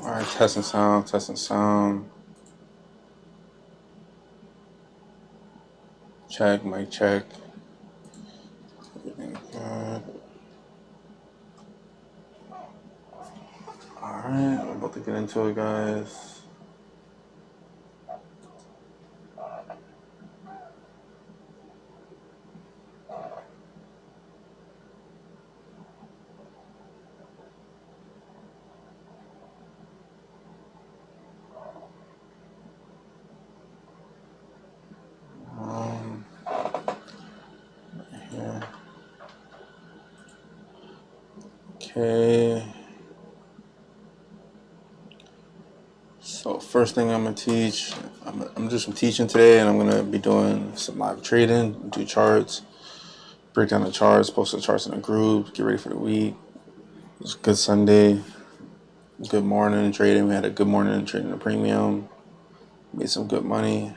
Alright, testing sound, testing sound. Check, mic check. Everything good. Alright, we're about to get into it, guys. Here. Okay. So first thing I'm gonna teach, I'm just teaching today, and I'm gonna be doing some live trading, do charts, break down the charts, post the charts in a group, get ready for the week. It was a good Sunday, good morning trading. We had a good morning trading the premium, made some good money.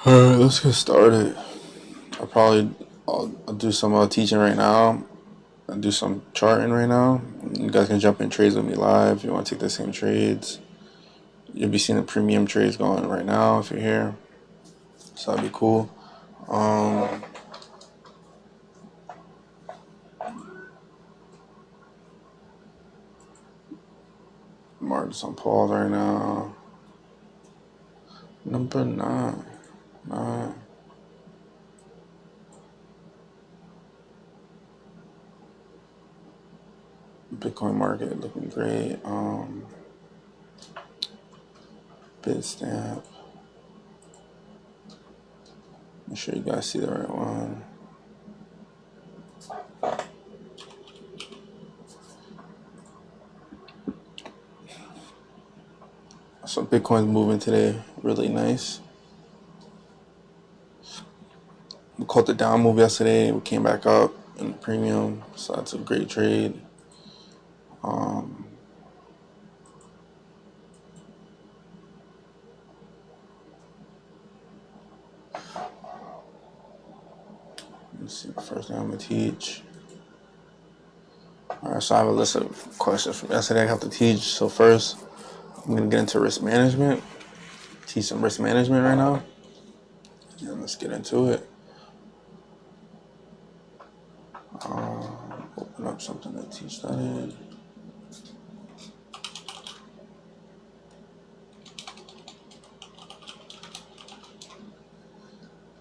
Alright, let's get started. I'll do some teaching right now. I'll do some charting right now. You guys can jump in trades with me live if you want to take the same trades. You'll be seeing the premium trades going right now if you're here. So that'd be cool. Market's on pause right now. Number 9. Bitcoin market looking great. Bitstamp. Make sure you guys see the right one. So Bitcoin's moving today, really nice. We caught the down move yesterday. We came back up in the premium, so that's a great trade. Let's see, the first thing I'm gonna teach. All right, so I have a list of questions from yesterday I have to teach. So first, I'm gonna get into risk management. Teach some risk management right now. And let's get into it. Open up something to teach that in.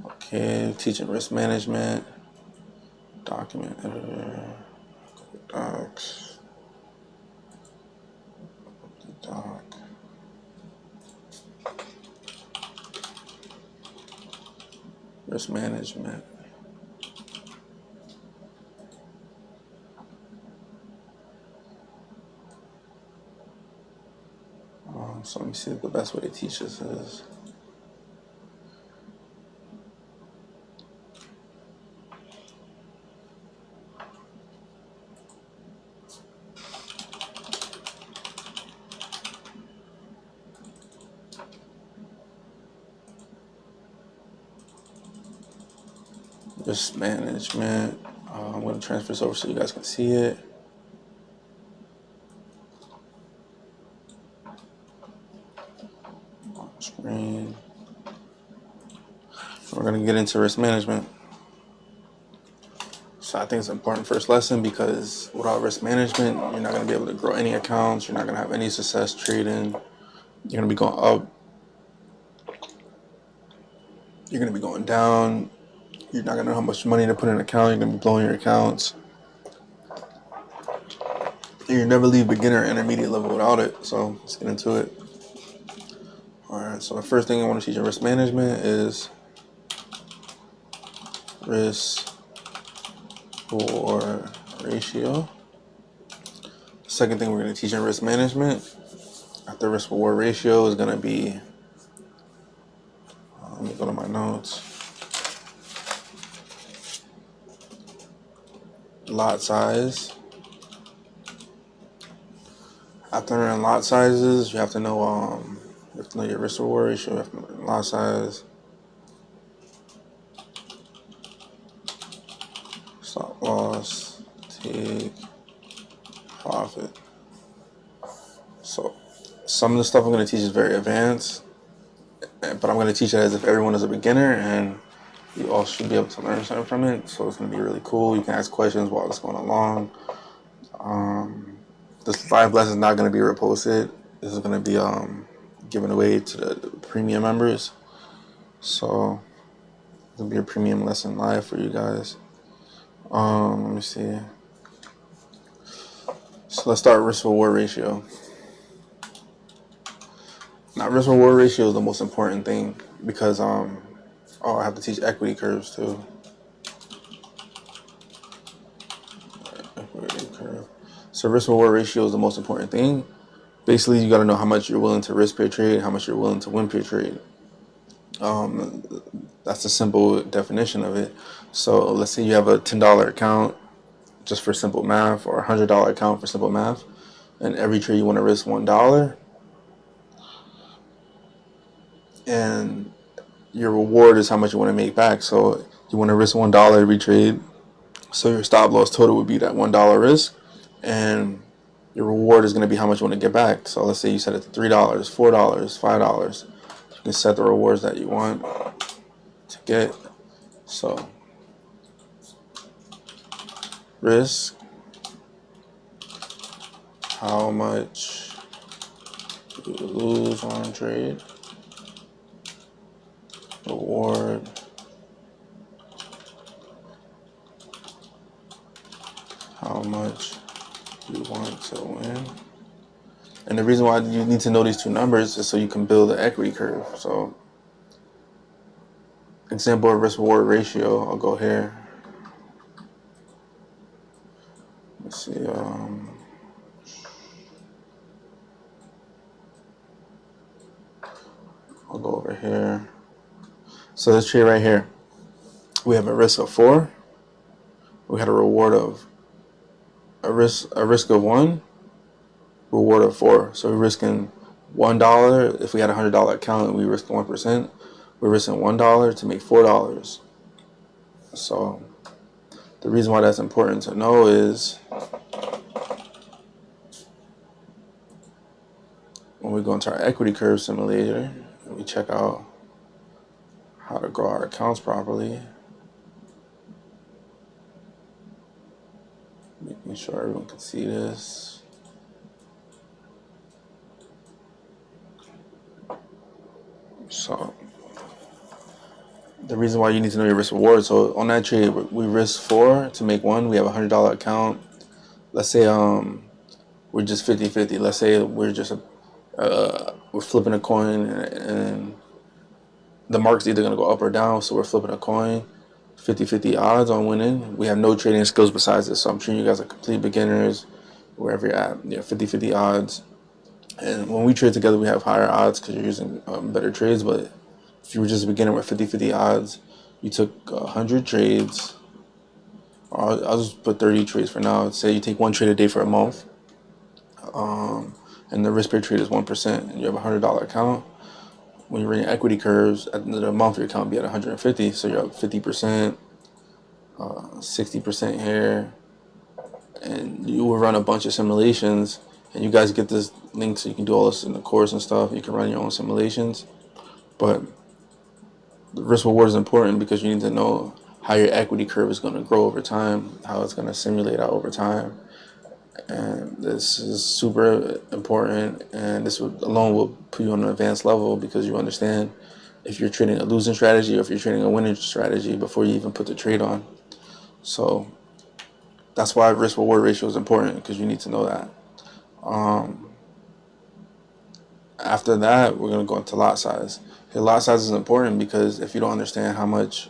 Okay, teaching risk management. Document editor. Docs. Doc. Risk management. So let me see what the best way to teach this is. Risk management. I'm going to transfer this over so you guys can see it. On screen. We're going to get into risk management. So I think it's an important first lesson because without risk management, you're not going to be able to grow any accounts. You're not going to have any success trading. You're going to be going up. You're going to be going down. You're not going to know how much money to put in an account. You're going to be blowing your accounts. And you never leave beginner or intermediate level without it. So let's get into it. All right, so the first thing I want to teach in risk management is risk reward ratio. The second thing we're going to teach in risk management after risk reward ratio is going to be, let me go to my notes. Lot size. After knowing lot sizes, you have to know You have to know your risk reward ratio, you have to know your lot size, stop loss, take profit. So some of the stuff I'm going to teach is very advanced, but I'm going to teach it as if everyone is a beginner, and you all should be able to learn something from it. So it's going to be really cool. You can ask questions while it's going along. This live lesson is not going to be reposted. This is going to be given away to the premium members. So it'll be a premium lesson live for you guys. Let me see. So let's start risk reward ratio. Now, risk reward ratio is the most important thing because I have to teach equity curves too. Equity curve. So risk reward ratio is the most important thing. Basically, you got to know how much you're willing to risk per trade, how much you're willing to win per trade. That's the simple definition of it. So let's say you have a $10 account just for simple math, or a $100 account for simple math, and every trade you want to risk $1, and your reward is how much you want to make back. So you want to risk $1 every trade, so your stop loss total would be that $1 risk, and your reward is going to be how much you want to get back. So let's say you set it to $3, $4, $5. You can set the rewards that you want to get. So risk, how much you lose on trade, reward, how much you want to win. And the reason why you need to know these two numbers is so you can build an equity curve. So example of risk reward ratio, I'll go here. Let's see, I'll go over here. So this trade right here, we have a risk of 4. We had a reward of a risk of 1, reward of 4. So we're risking $1. If we had a $100 account and we risked 1%, we're risking $1 to make $4. So the reason why that's important to know is when we go into our equity curve simulator and we check out how to grow our accounts properly, making sure everyone can see this. So the reason why you need to know your risk reward. So on that trade, we risk 4 to make 1. We have a $100 account. Let's say we're just 50-50. Let's say we're just we're flipping a coin, and the market's either gonna go up or down. So we're flipping a coin, 50-50 odds on winning. We have no trading skills besides this. So I'm treating you guys are complete beginners wherever you're at. 50-50 odds. And when we trade together, we have higher odds because you're using better trades. But if you were just a beginner with 50-50 odds, you took 100 trades, or I'll just put 30 trades for now. Say you take 1 trade a day for a month, and the risk per trade is 1%, and you have a $100 account. When you're running equity curves, at the end of the month, your account will be at 150. So you're up 50%, 60% here, and you will run a bunch of simulations. And you guys get this link so you can do all this in the course and stuff. You can run your own simulations. But the risk reward is important because you need to know how your equity curve is going to grow over time, how it's going to simulate out over time. And this is super important. And this alone will put you on an advanced level because you understand if you're trading a losing strategy or if you're trading a winning strategy before you even put the trade on. So that's why risk reward ratio is important, because you need to know that. After that, we're going to go into lot size. Your lot size is important because if you don't understand how much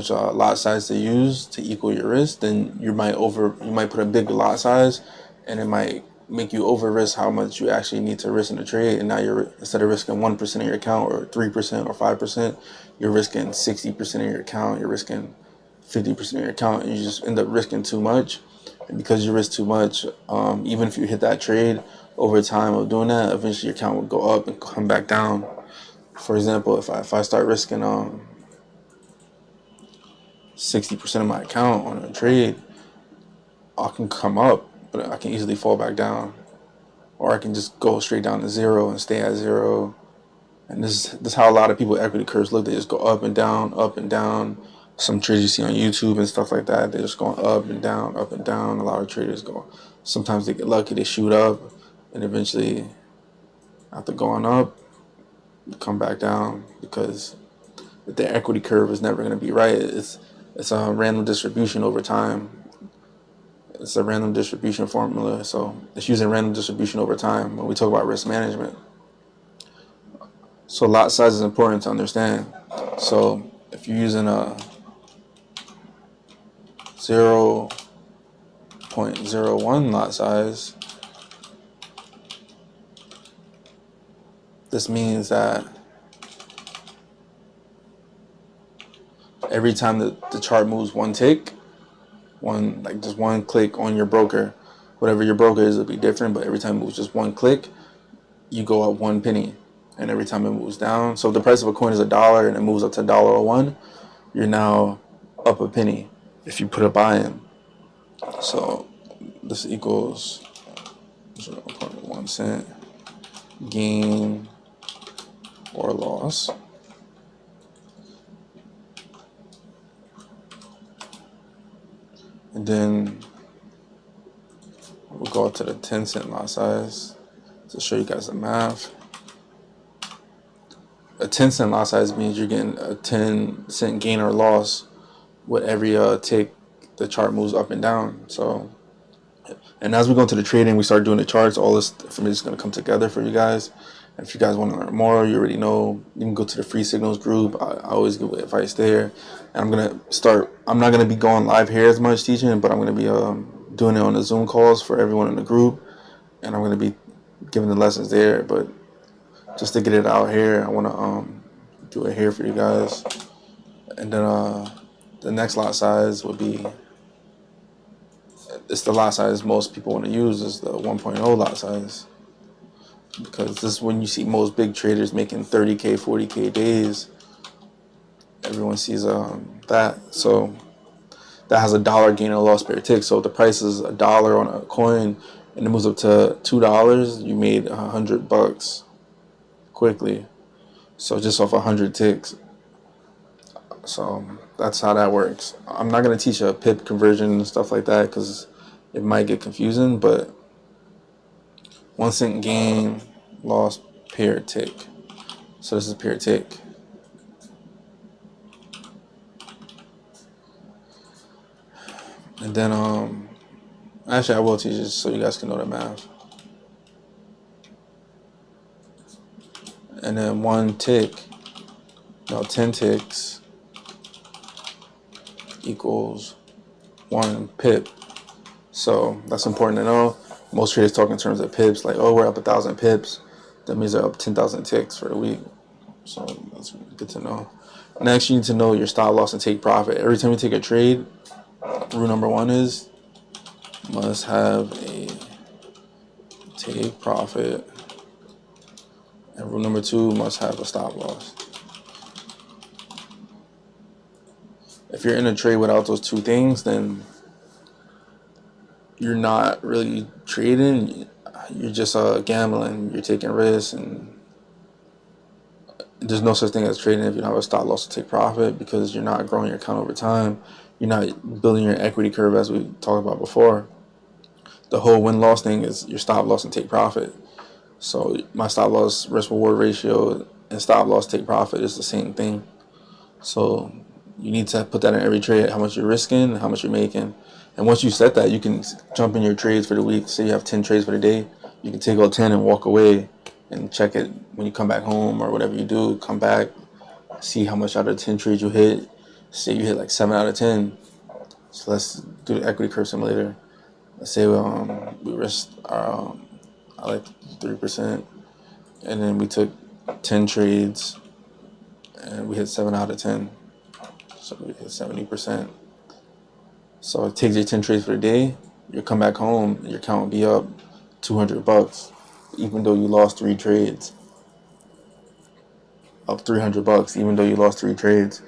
lot size to use to equal your risk, then you might put a big lot size, and it might make you over risk how much you actually need to risk in the trade. And now instead of risking 1% of your account, or 3% or 5%, you're risking 60% of your account. You're risking 50% of your account, and you just end up risking too much. And because you risk too much, even if you hit that trade, over time of doing that, eventually your account will go up and come back down. For example, if I start risking 60% of my account on a trade, I can come up, but I can easily fall back down, or I can just go straight down to zero and stay at zero. And this is how a lot of people equity curves look. They just go up and down, up and down. Some trades you see on YouTube and stuff like that, they're just going up and down, up and down. A lot of traders go. Sometimes they get lucky, they shoot up, and eventually, after going up, come back down because the equity curve is never going to be right. It's a random distribution over time. It's a random distribution formula, so it's using random distribution over time when we talk about risk management. So lot size is important to understand. So if you're using a 0.01 lot size, this means that every time the chart moves one tick, just one click on your broker, whatever your broker is, it'll be different, but every time it moves just one click, you go up 1 penny. And every time it moves down, so if the price of a coin is $1 and it moves up to $1.01, you're now up a penny if you put a buy in. So this equals 0.1 cent gain or loss. And then we'll go up to the 10-cent lot size to show you guys the math. A 10-cent lot size means you're getting a 10-cent gain or loss with every tick the chart moves up and down. So, and as we go into the trading, we start doing the charts. All this information is going to come together for you guys. And if you guys want to learn more, you already know, you can go to the free signals group. I always give advice there. And I'm not going to be going live here as much teaching, but I'm going to be doing it on the Zoom calls for everyone in the group. And I'm going to be giving the lessons there. But just to get it out here, I want to do it here for you guys. And then the next lot size would be, it's the lot size most people want to use, is the 1.0 lot size. Because this is when you see most big traders making 30K, 40K days. Everyone sees that. So that has $1 gain or loss per tick. So if the price is $1 on a coin and it moves up to $2, you made $100 quickly. So just off 100 ticks. So that's how that works. I'm not going to teach a pip conversion and stuff like that because it might get confusing, but 1 cent gain, loss per tick. So this is per tick. And then actually I will teach this so you guys can know the math. And then 10 ticks equals 1 pip. So that's important to know. Most traders talk in terms of pips, like, oh, we're up 1,000 pips. That means they're up 10,000 ticks for the week. So that's good to know. Next, you need to know your stop loss and take profit. Every time you take a trade, rule number 1 is must have a take profit. And rule number 2 must have a stop loss. If you're in a trade without those 2 things, then you're not really trading. You're just gambling. You're taking risks, and there's no such thing as trading if you don't have a stop loss to take profit, because you're not growing your account over time. You're not building your equity curve, as we talked about before. The whole win-loss thing is your stop loss and take profit. So my stop loss risk reward ratio and stop loss take profit is the same thing. So you need to put that in every trade, how much you're risking, how much you're making. And once you set that, you can jump in your trades for the week. Say you have 10 trades for the day, you can take all 10 and walk away and check it when you come back home or whatever you do. Come back, see how much out of 10 trades you hit. Say you hit like 7 out of 10. So let's do the equity curve simulator. Let's say we risked I like 3%, and then we took 10 trades and we hit 7 out of 10. So we hit 70%. So it takes you 10 trades for the day. You come back home, your account will be up $200. even though you lost 3 trades, up $300, even though you lost 3 trades,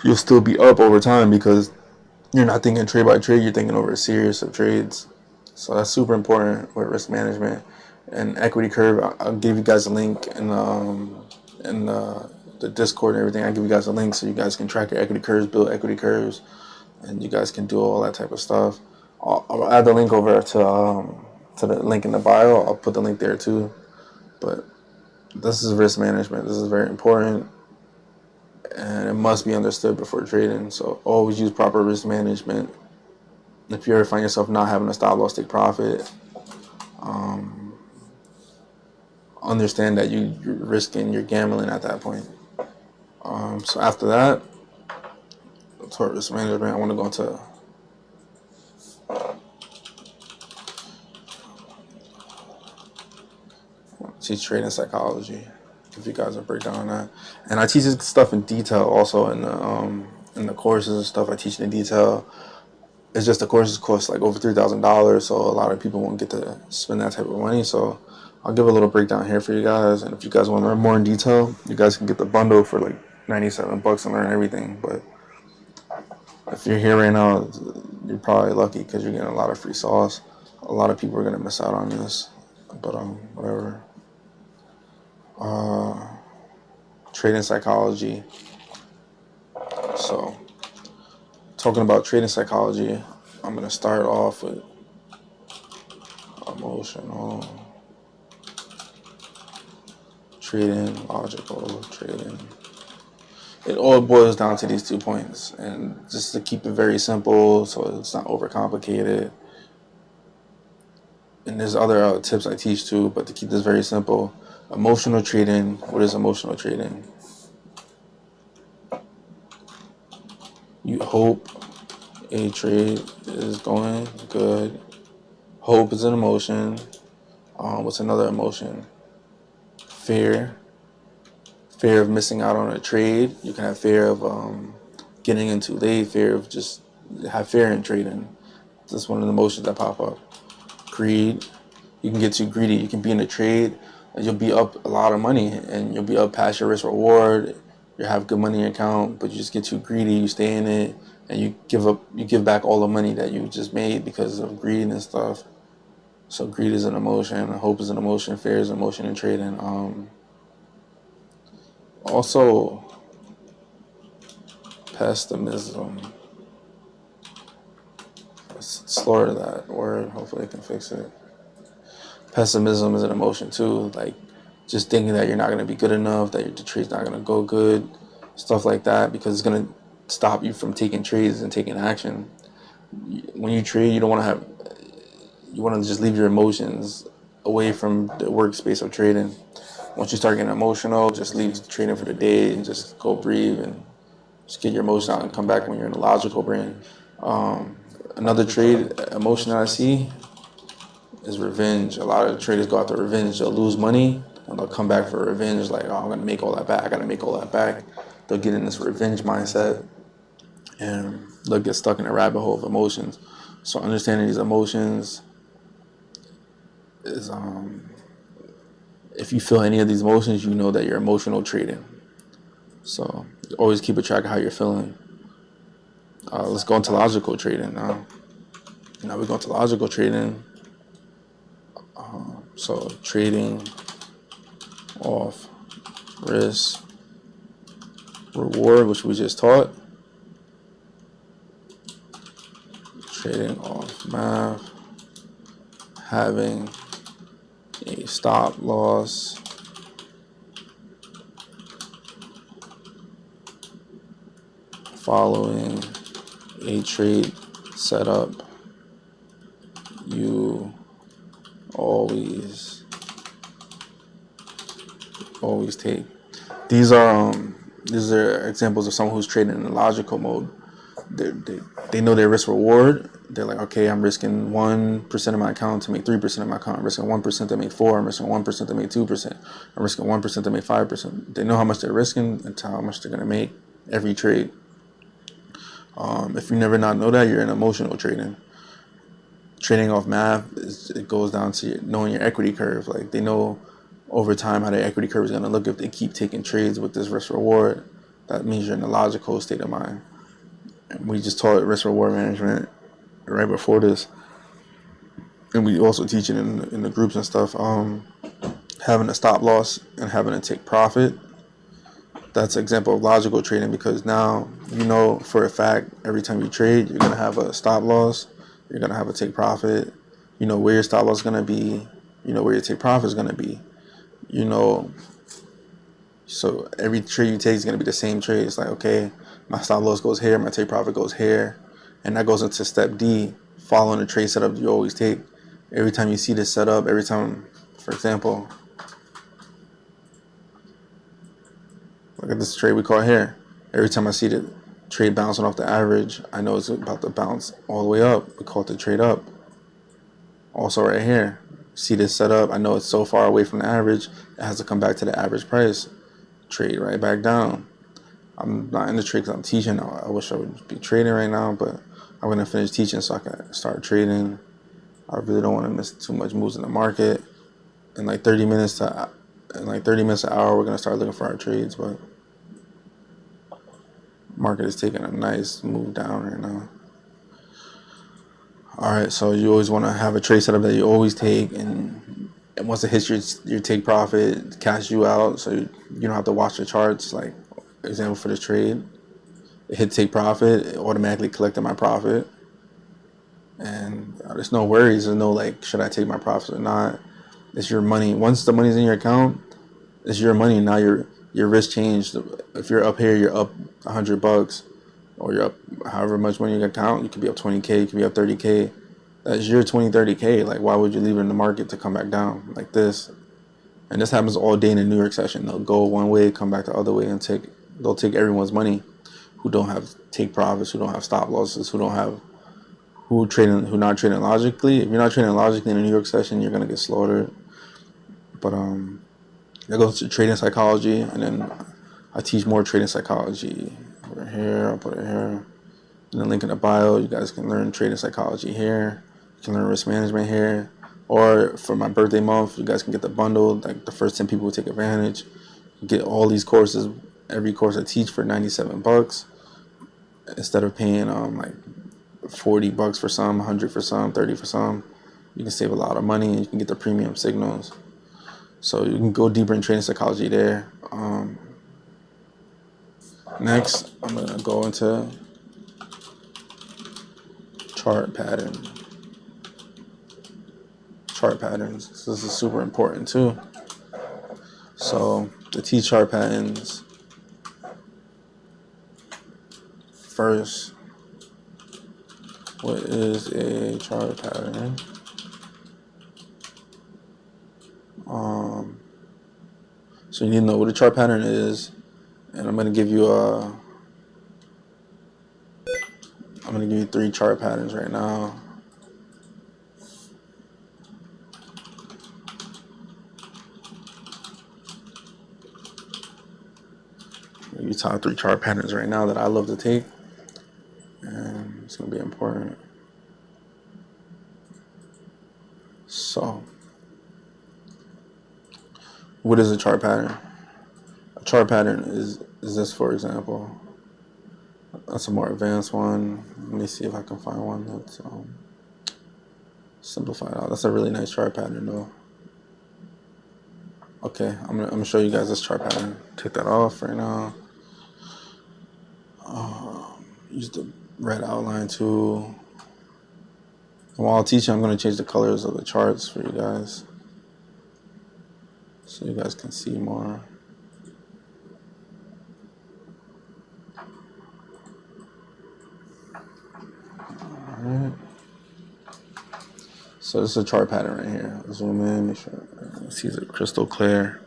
you'll still be up over time because you're not thinking trade by trade, you're thinking over a series of trades. So that's super important with risk management. And equity curve, I'll give you guys a link in the Discord and everything. I'll give you guys a link so you guys can track your equity curves, build equity curves, and you guys can do all that type of stuff. I'll add the link over to the link in the bio. I'll put the link there too. But this is risk management. This is very important, and it must be understood before trading. So always use proper risk management. If you ever find yourself not having a stop loss take profit, understand that you're risking, you're gambling at that point. So after that, toward risk management, I want to go into teach trading psychology. If you guys will break down that, and I teach this stuff in detail also in the courses and stuff. I teach in detail. It's just the courses cost like over $3,000, so a lot of people won't get to spend that type of money. So I'll give a little breakdown here for you guys, and if you guys want to learn more in detail, you guys can get the bundle for like $97 and learn everything. But if you're here right now, you're probably lucky because you're getting a lot of free sauce. A lot of people are gonna miss out on this, but whatever. Trading psychology. So talking about trading psychology, I'm gonna start off with emotional trading, logical trading. It all boils down to these 2 points, and just to keep it very simple so it's not overcomplicated. And there's other tips I teach too, but to keep this very simple, emotional trading. What is emotional trading? You hope a trade is going good. Hope is an emotion. What's another emotion? Fear. Fear of missing out on a trade. You can have fear of getting in too late. Fear of just have fear in trading. That's one of the emotions that pop up. Greed. You can get too greedy. You can be in a trade and you'll be up a lot of money and you'll be up past your risk reward. You have good money in your account, but you just get too greedy. You stay in it and you give back all the money that you just made because of greed and stuff. So greed is an emotion. Hope is an emotion. Fear is an emotion in trading. Also, pessimism. Let's slower that word. Hopefully I can fix it. Pessimism is an emotion too. Like just thinking that you're not going to be good enough, that the trade's not going to go good, stuff like that, because it's going to stop you from taking trades and taking action. When you trade, you want to just leave your emotions away from the workspace of trading. Once you start getting emotional, just leave trading for the day and just go breathe and just get your emotions out and come back when you're in a logical brain. Another trade emotion that I see is revenge. A lot of traders go after revenge. They'll lose money and they'll come back for revenge. Like, oh, I'm going to make all that back. I got to make all that back. They'll get in this revenge mindset and they'll get stuck in a rabbit hole of emotions. So understanding these emotions is, if you feel any of these emotions, you know that you're emotional trading. So always keep a track of how you're feeling. Let's go into logical trading now. Now we're going to logical trading. So trading off risk reward, which we just taught. Trading off math. Having a stop loss. Following a trade setup. You always take. These are examples of someone who's trading in a logical mode. They know their risk reward. They're like, okay, I'm risking 1% of my account to make 3% of my account. I'm risking 1% to make 4%. I'm risking 1% to make 2%. I'm risking 1% to make 5%. They know how much they're risking and how much they're gonna make every trade. If you never not know that, you're in emotional trading. trading off math, it goes down to knowing your equity curve. Like they know over time how the equity curve is going to look if they keep taking trades with this risk reward. That means you're in a logical state of mind. And we just taught risk reward management right before this, and we also teach it in the groups and stuff. Having a stop loss and having to take profit. That's an example of logical trading, because now you know for a fact every time you trade you're gonna have a stop loss, you're gonna have a take profit. You know where your stop loss is gonna be. You know where your take profit is gonna be. You know, so every trade you take is gonna be the same trade. It's like, okay, my stop loss goes here, my take profit goes here, and that goes into step D, following the trade setup you always take. Every time you see this setup, every time, for example, look at this trade we call here. Every time I see the trade bouncing off the average, I know it's about to bounce all the way up. We call it the trade up. Also right here, see this setup, I know it's so far away from the average, it has to come back to the average price. Trade right back down. I'm not in the trade because I'm teaching. I wish I would be trading right now, but I'm going to finish teaching so I can start trading. I really don't want to miss too much moves in the market. In like 30 minutes an hour, we're going to start looking for our trades, but market is taking a nice move down right now. Alright, so you always want to have a trade setup that you always take, and once it hits your take profit, cash you out, so you don't have to watch the charts. Like, example for this trade, it hit take profit, it automatically collected my profit, and there's no worries. There's no like, should I take my profits or not? It's your money. Once the money's in your account, it's your money. Now your risk changed. If you're up here, you're up $100, or you're up however much money in your account. You could be up 20K, you could be up 30K. That's your 20, 30K. Like, why would you leave it in the market to come back down like this? And this happens all day in the New York session. They'll go one way, come back the other way, and they'll take everyone's money who don't have take profits, who don't have stop losses, who not trading logically. If you're not trading logically in a New York session, you're gonna get slaughtered. But that goes to trading psychology, and then I teach more trading psychology over here. I'll put it here. In the link in the bio, you guys can learn trading psychology here. You can learn risk management here. Or for my birthday month, you guys can get the bundle. Like the first 10 people will take advantage. You get all these courses, every course I teach for $97 instead of paying like $40 for some, 100 for some, 30 for some. You can save a lot of money, and you can get the premium signals. So you can go deeper in trading psychology there. Next, I'm gonna go into chart patterns. This is super important too. So to teach chart patterns, first, what is a chart pattern? So you need to know what a chart pattern is, and I'm gonna give you 3 chart patterns right now. You top 3 chart patterns right now that I love to take, and it's gonna be important. So, what is a chart pattern? A chart pattern is this, for example. That's a more advanced one. Let me see if I can find one that's simplified out. That's a really nice chart pattern, though. Okay, I'm gonna show you guys this chart pattern. Take that off right now. Use the red outline tool. And while teaching, I'm gonna change the colors of the charts for you guys, so you guys can see more. Alright. So this is a chart pattern right here. I'll zoom in, make sure see it crystal clear.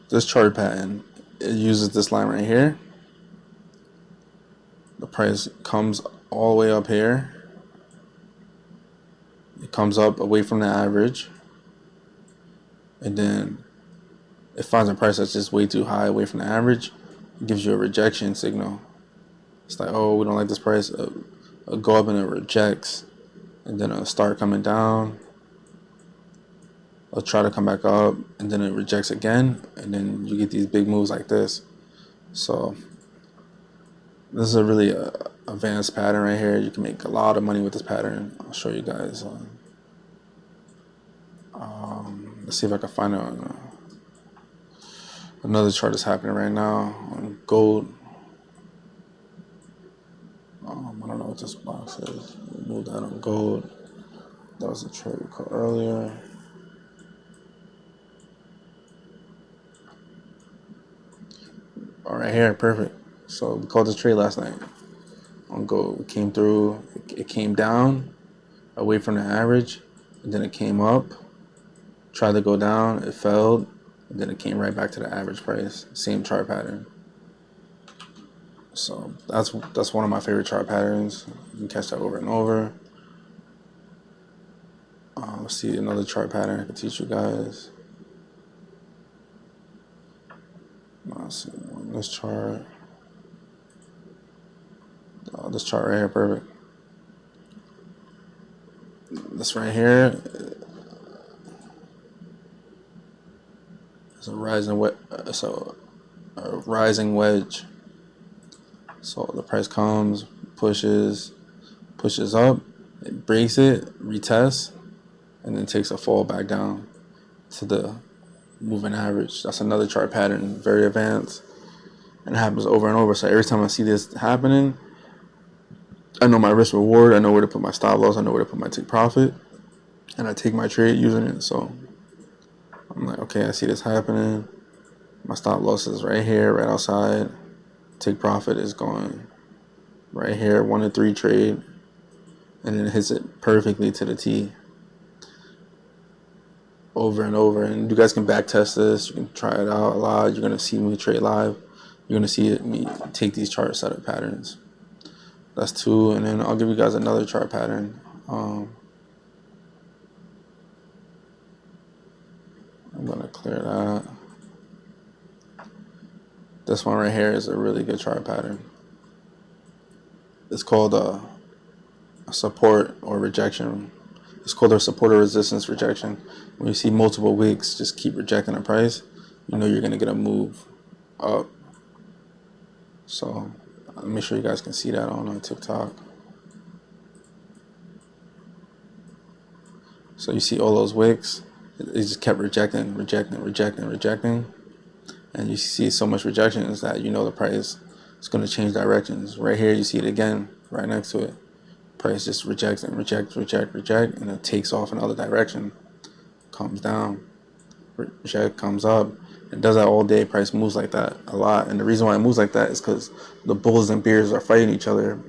This chart pattern, it uses this line right here. The price comes all the way up here. It comes up away from the average, and then it finds a price that's just way too high away from the average. It gives you a rejection signal. It's like, oh, we don't like this price. It'll go up and it rejects, and then it'll start coming down. It'll try to come back up, and then it rejects again, and then you get these big moves like this. So this is a really advanced pattern right here. You can make a lot of money with this pattern. I'll show you guys. Let's see if I can find another chart that's happening right now on gold. I don't know what this box is. Move that on gold. That was a trade we caught earlier. All right, here, perfect. So we called this trade last night on gold. It came through. It came down away from the average, and then it came up. Tried to go down. It failed, and then it came right back to the average price. Same chart pattern. So that's one of my favorite chart patterns. You can catch that over and over. Let's see another chart pattern I can teach you guys. Let's see this chart. This chart right here, perfect. This right here is a rising wedge. So the price comes, pushes up, it breaks it, retests, and then takes a fall back down to the moving average. That's another chart pattern, very advanced, and it happens over and over. So every time I see this happening, I know my risk reward, I know where to put my stop loss, I know where to put my take profit, and I take my trade using it. So I'm like, okay, I see this happening. My stop loss is right here, right outside. Take profit is going right here, 1 to 3 trade, and then it hits it perfectly to the T. Over and over, and you guys can back test this. You can try it out a lot. You're gonna see me trade live. You're gonna see me take these chart setup patterns. That's 2, and then I'll give you guys another chart pattern. I'm gonna clear that. This one right here is a really good chart pattern. It's called a support or rejection. It's called a support or resistance rejection. When you see multiple wicks just keep rejecting a price, you know you're gonna get a move up. So make sure you guys can see that on TikTok. So you see all those wicks, it just kept rejecting, and you see so much rejection is that you know the price is going to change directions. Right here you see it again, right next to it. Price just rejects and rejects, and it takes off another direction, comes down, reject, comes up. It does that all day. Price moves like that a lot, and the reason why it moves like that is because the bulls and bears are fighting each other.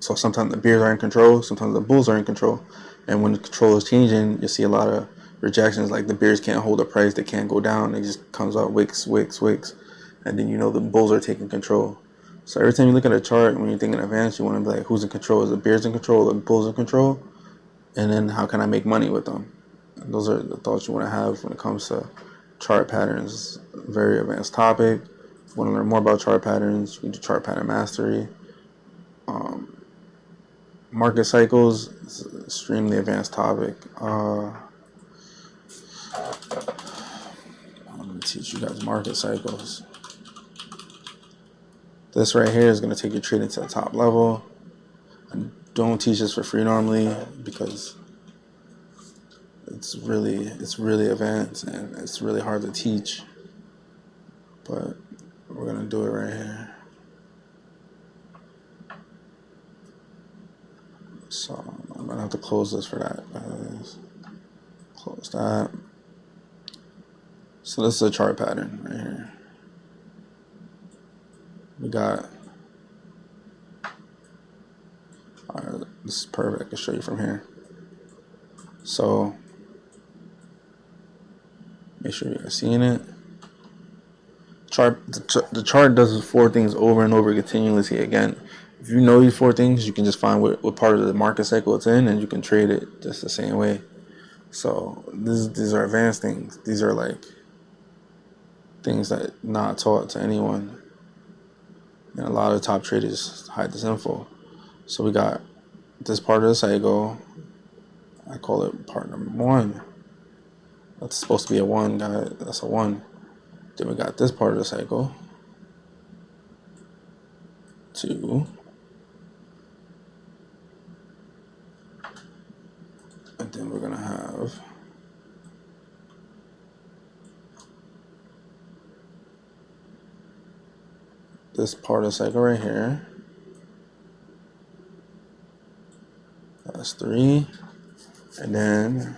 So sometimes the bears are in control, sometimes the bulls are in control, and when the control is changing, you see a lot of rejections. Like the bears can't hold the price, they can't go down, it just comes up wicks, and then you know the bulls are taking control. So every time you look at a chart, when you're thinking advance, you want to be like, who's in control? Is the bears in control, or the bulls in control? And then how can I make money with them? And those are the thoughts you want to have when it comes to chart patterns. Very advanced topic. If you want to learn more about chart patterns, you can do chart pattern mastery. Market cycles is an extremely advanced topic. I'm going to teach you guys market cycles. This right here is going to take your trading to the top level. I don't teach this for free normally because it's really advanced and it's really hard to teach. But we're going to do it right here. So I'm going to have to close this for that, guys. Close that. So this is a chart pattern right here. We got, alright, this is perfect. I can show you from here. So make sure you're seeing it. The chart does 4 things over and over continuously. Again, if you know these 4 things, you can just find what part of the market cycle it's in, and you can trade it just the same way. So these are advanced things. These are like things that not taught to anyone and a lot of top traders hide this info. So we got this part of the cycle. I call it part number 1. That's supposed to be a 1, guys. That's a 1. Then we got this part of the cycle, 2, and then we're gonna have this part of the cycle right here. That's 3, and then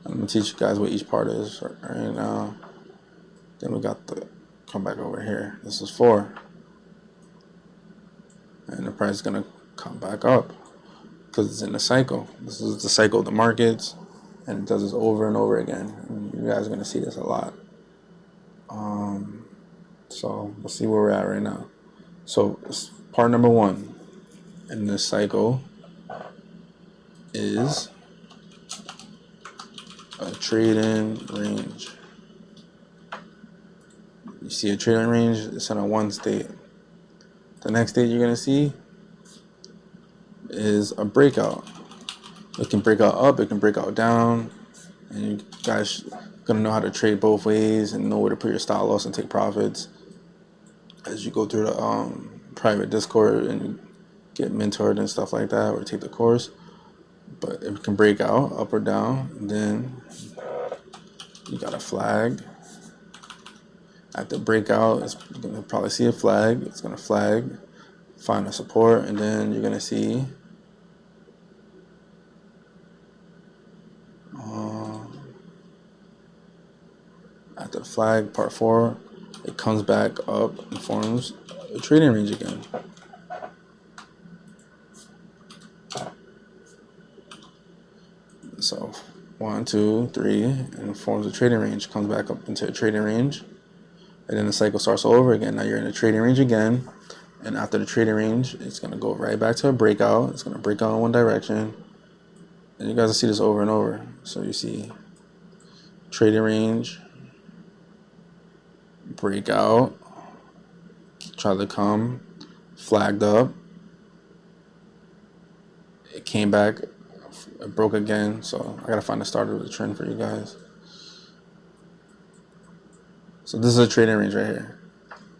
I'm gonna teach you guys what each part is right now. Then we got the come back over here. This is 4, and the price is gonna come back up because it's in the cycle. This is the cycle of the markets, and it does this over and over again. And you guys are gonna see this a lot. So let's see where we're at right now. So part number 1 in this cycle is a trading range. You see a trading range, it's in a 1 state. The next state you're gonna see is a breakout. It can break out up, it can break out down, and you guys gonna know how to trade both ways and know where to put your stop loss and take profits as you go through the private Discord and get mentored and stuff like that, or take the course. But it can break out up or down, and then you got a flag. At the breakout, it's gonna probably see a flag. It's gonna flag, find a support, and then you're gonna see at the flag part 4, it comes back up and forms a trading range again. So 1, 2, 3, and it forms a trading range, comes back up into a trading range, and then the cycle starts all over again. Now you're in a trading range again, and after the trading range, it's gonna go right back to a breakout. It's gonna break out in one direction, and you guys will see this over and over. So you see trading range, breakout, try to come, flagged up, it came back, it broke again. So I gotta find the start of the trend for you guys. So this is a trading range right here.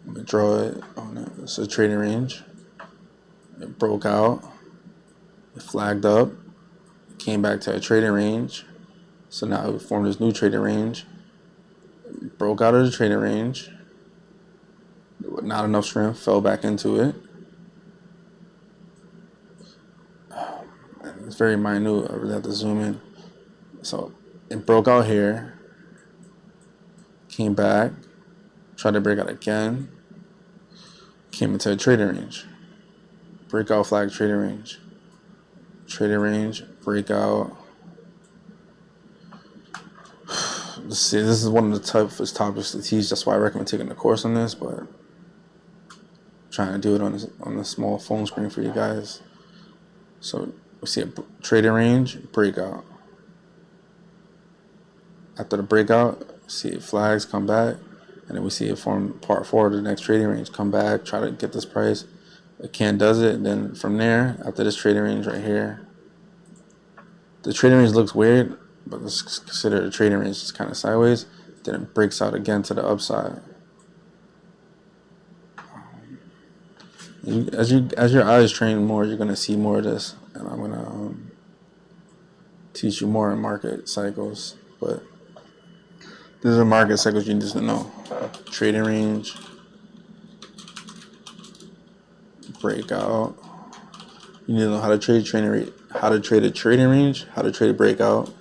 I'm gonna draw it on it. This is a trading range. It broke out, it flagged up, it came back to a trading range. So now it formed this new trading range. It broke out of the trading range. Not enough strength, fell back into it. It's very minute. I really have to zoom in. So it broke out here, came back, tried to break out again, came into a trading range. Breakout flag, trading range. Trading range, breakout. Let's see, this is one of the toughest topics to teach. That's why I recommend taking the course on this, but I'm trying to do it on a small phone screen for you guys. So we see a trading range, breakout. After the breakout, see flags come back, and then we see it form part 4 of the next trading range. Come back, try to get this price. It can't, does it, and then from there, after this trading range right here, the trading range looks weird, but let's consider the trading range is kind of sideways. Then it breaks out again to the upside. As your eyes train more, you're gonna see more of this, and I'm gonna teach you more in market cycles. But these are market cycles you need to know. Trading range, breakout. You need to know how to trade trading rate, how to trade a trading range, how to trade a breakout,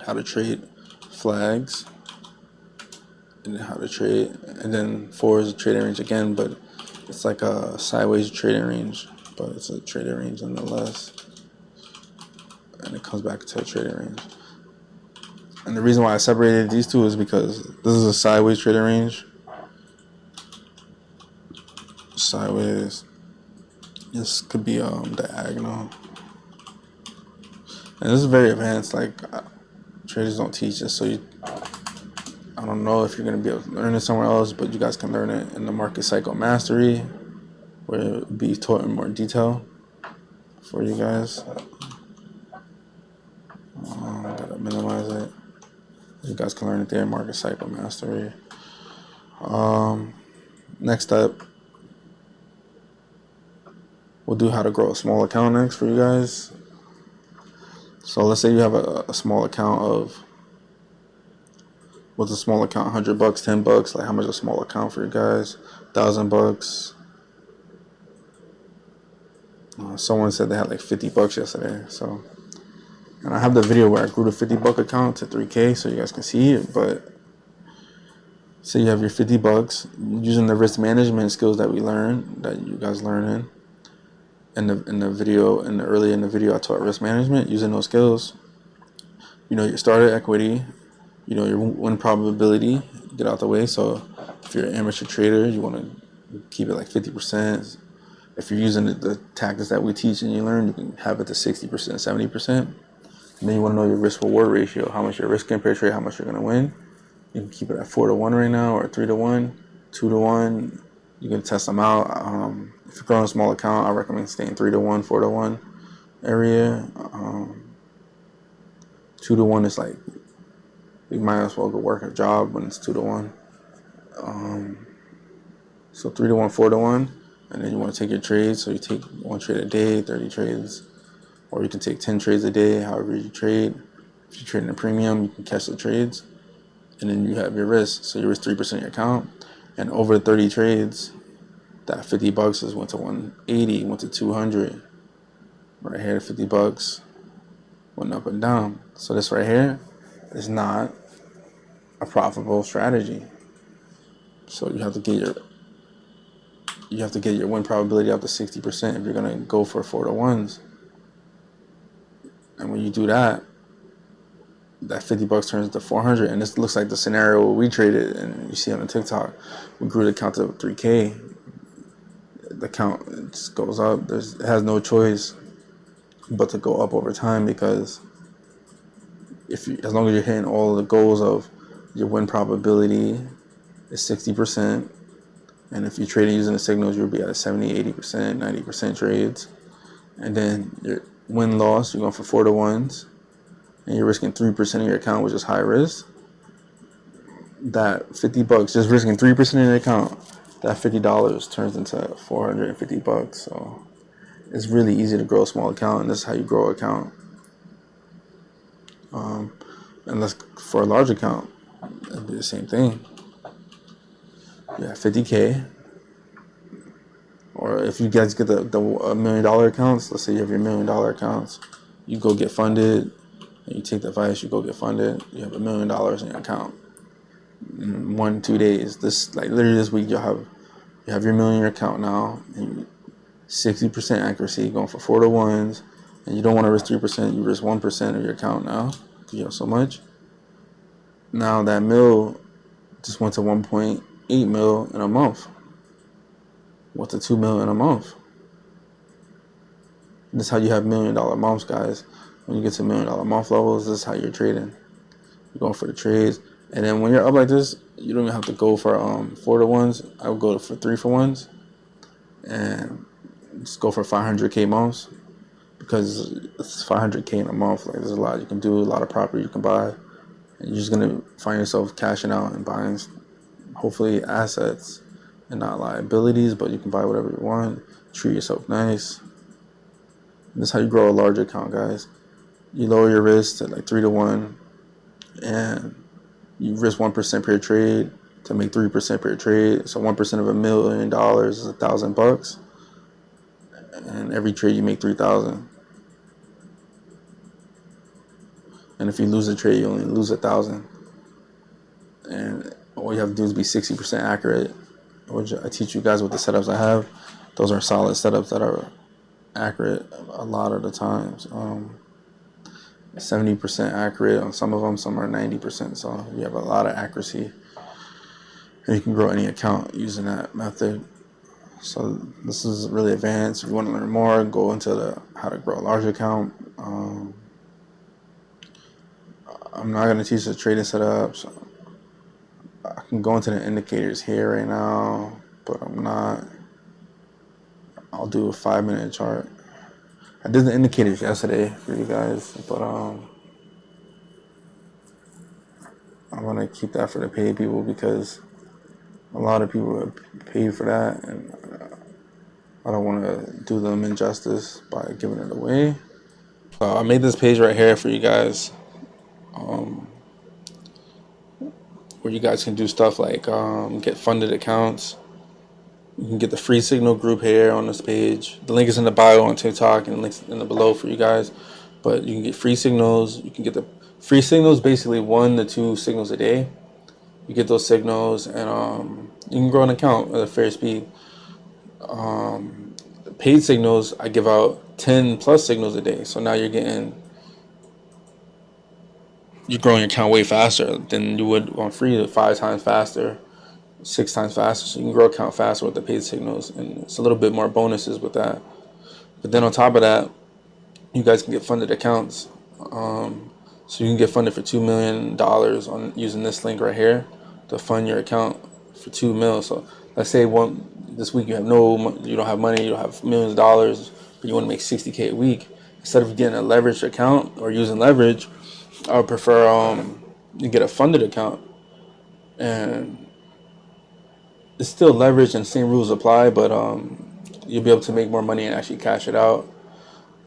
how to trade flags, and then how to trade. And then 4 is a trading range again, but it's like a sideways trading range, but it's a trading range nonetheless. And it comes back to a trading range. And the reason why I separated these two is because this is a sideways trading range. Sideways. This could be diagonal. And this is very advanced. Like traders don't teach this, so I don't know if you're gonna be able to learn it somewhere else, but you guys can learn it in the market cycle mastery, where it'll be taught in more detail for you guys. Gotta minimize it. You guys can learn it there, market cycle mastery. Next up, we'll do how to grow a small account next for you guys. So let's say you have a small account of, what's a small account? $100, $10. Like how much is a small account for you guys? $1,000. Someone said they had like $50 yesterday. So, and I have the video where I grew the $50 account to 3K, so you guys can see it. But say you have your $50 using the risk management skills that we learned, that you guys learn in the video, early in the video I taught risk management. Using those skills, you know your starter equity, you know your win probability, get out the way. So if you're an amateur trader, you want to keep it like 50%. If you're using the tactics that we teach and you learn, you can have it to 60%, 70%. And then you want to know your risk reward ratio, how much you're risking per trade, how much you're going to win. You can keep it at 4-to-1 right now, or 3-to-1, 2-to-1. You can test them out. If you're growing a small account, I recommend staying 3-to-1, 4-to-1 area. 2-to-1 is like, you might as well go work a job when it's 2-to-1. So 3-to-1, 4-to-1, and then you want to take your trades. So you take 1 trade a day, 30 trades, or you can take 10 trades a day, however you trade. If you're trading a premium, you can catch the trades, and then you have your risk. So you risk 3% of your account, and over 30 trades, that $50 is went to 180, went to 200. Right here, $50 went up and down. So this right here is not a profitable strategy. So you have to get your win probability up to 60% if you're gonna go for 4-to-1s. And when you do that, that $50 turns into 400. And this looks like the scenario where we traded, and you see on the TikTok, we grew the account to 3K. The account just goes up. It has no choice but to go up over time, because as long as you're hitting all of the goals of your win probability is 60%, and if you're trading using the signals, you'll be at 70, 80%, 90% trades. And then your win loss, you're going for 4-to-1s, and you're risking 3% of your account, which is high risk. That $50, just risking 3% of your account, that $50 turns into $450. So it's really easy to grow a small account, and this is how you grow an account. And that's for a large account, it'd be the same thing. Yeah, 50K. Or if you guys get the $1 million accounts, let's say you have your $1 million accounts, you go get funded, and you take the advice, you go get funded, you have $1 million in your account in 1-2 days. Literally this week, you have your $1 million in your account now, and 60% accuracy, going for 4-to-1s, and you don't want to risk 3%, you risk 1% of your account now, because you have so much. Now that mil just went to 1.8 mil in a month. Went to 2 mil in a month. This is how you have $1 million months, guys. When you get to $1 million month levels, this is how you're trading. You're going for the trades. And then when you're up like this, you don't even have to go for 4-to-1s. I would go for 3-for-1s. And just go for 500K months, because it's 500K in a month. Like, there's a lot you can do, a lot of property you can buy. And you're just going to find yourself cashing out and buying, hopefully, assets and not liabilities, but you can buy whatever you want. Treat yourself nice. This is how you grow a large account, guys. You lower your risk to like 3-to-1, and you risk 1% per trade to make 3% per trade. So 1% of $1 million is $1,000, and every trade you make 3,000. And if you lose a trade, you only lose 1,000. And all you have to do is be 60% accurate, which I teach you guys with the setups I have. Those are solid setups that are accurate a lot of the times. 70% accurate on some of them, some are 90%. So you have a lot of accuracy, and you can grow any account using that method. So this is really advanced. If you want to learn more, go into the how to grow a large account. I'm not gonna teach the trading setup, so I can go into the indicators here right now, but I'm not. I'll do a 5-minute chart. I did the indicators yesterday for you guys, but I'm gonna keep that for the paid people because a lot of people pay for that, and I don't want to do them injustice by giving it away. I made this page right here for you guys, where you guys can do stuff like get funded accounts. You can get the free signal group here on this page. The link is in the bio on TikTok and links in the below for you guys. But you can get free signals. You can get the free signals, basically 1 to 2 signals a day. You get those signals, and you can grow an account at a fair speed. Paid signals, I give out 10 plus signals a day. So now you're growing your account way faster than you would on free, 5 times faster, 6 times faster. So you can grow account faster with the paid signals, and it's a little bit more bonuses with that. But then on top of that, you guys can get funded accounts. So you can get funded for $2 million on using this link right here to fund your account for $2 million. So let's say this week you don't have money, you don't have millions of dollars, but you want to make $60K a week. Instead of getting a leveraged account or using leverage, I would prefer you get a funded account, and it's still leverage and same rules apply, but you'll be able to make more money and actually cash it out.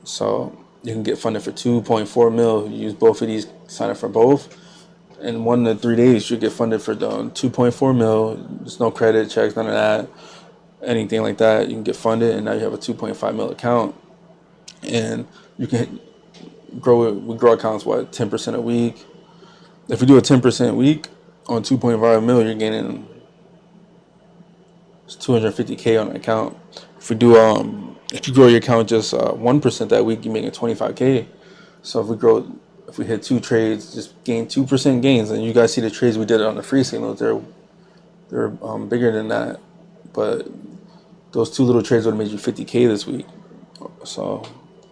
So you can get funded for 2.4 mil. You use both of these, sign up for both. In 1 to 3 days, you get funded for 2.4 mil. There's no credit checks, none of that, anything like that. You can get funded, and now you have a 2.5 mil account. And you can grow it. We grow accounts 10% a week. If we do a 10% a week on 2.5 mil, you're gaining 250K on an account. If you grow your account just 1% that week, you're making 25K. So if we hit 2 trades, just gain 2% gains, and you guys see the trades we did on the free signals, they're bigger than that. But those 2 little trades would have made you 50K this week. So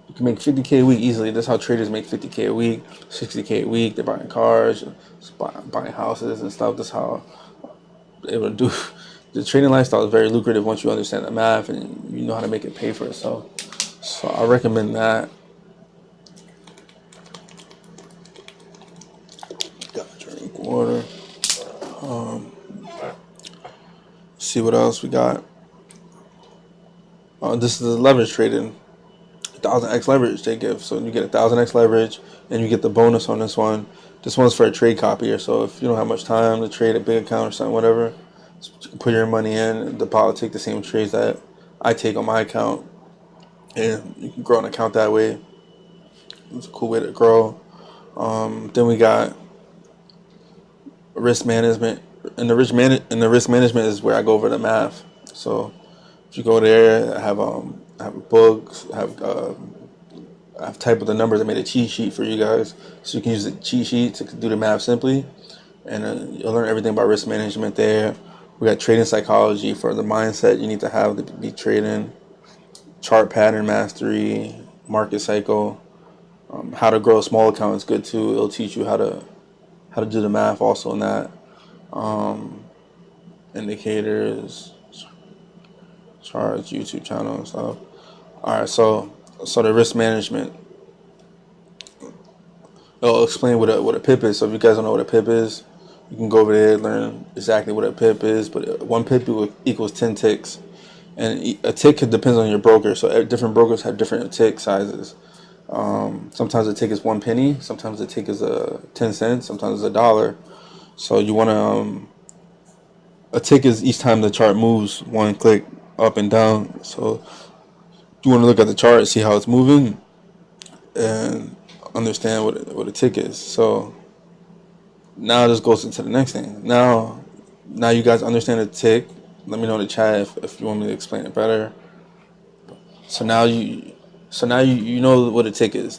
you can make 50K a week easily. That's how traders make 50K a week, 60K a week. They're buying cars, buying houses and stuff. That's how they're able to do. The trading lifestyle is very lucrative once you understand the math and you know how to make it pay for itself. So I recommend that. Got to drink water. See what else we got. This is the leverage trading. 1000x leverage they give. So you get 1000x leverage, and you get the bonus on this one. This one's for a trade copier. So if you don't have much time to trade a big account or something, whatever, you can put your money in and deposit, take the same trades that I take on my account, and you can grow an account that way. It's a cool way to grow. Then we got risk management, and the risk management is where I go over the math. So if you go there, I have books, I have typed with the numbers. I made a cheat sheet for you guys, so you can use the cheat sheet to do the math simply, and you'll learn everything about risk management there. We got trading psychology for the mindset you need to have to be trading, chart pattern mastery, market cycle, how to grow a small account is good too. It'll teach you how to do the math also in that. Indicators, charts, YouTube channel and stuff. All right, so the risk management. It'll explain what a pip is. So if you guys don't know what a pip is, you can go over there and learn exactly what a pip is. But 1 pip equals 10 ticks. And a tick depends on your broker. So different brokers have different tick sizes. Sometimes a tick is 1 penny. Sometimes a tick is 10 cents. Sometimes it's $1. So you want to... a tick is each time the chart moves 1 click up and down. So you want to look at the chart, see how it's moving, and understand what a tick is. So now this goes into the next thing. Now you guys understand the tick. Let me know in the chat if you want me to explain it better. So now you know what a tick is.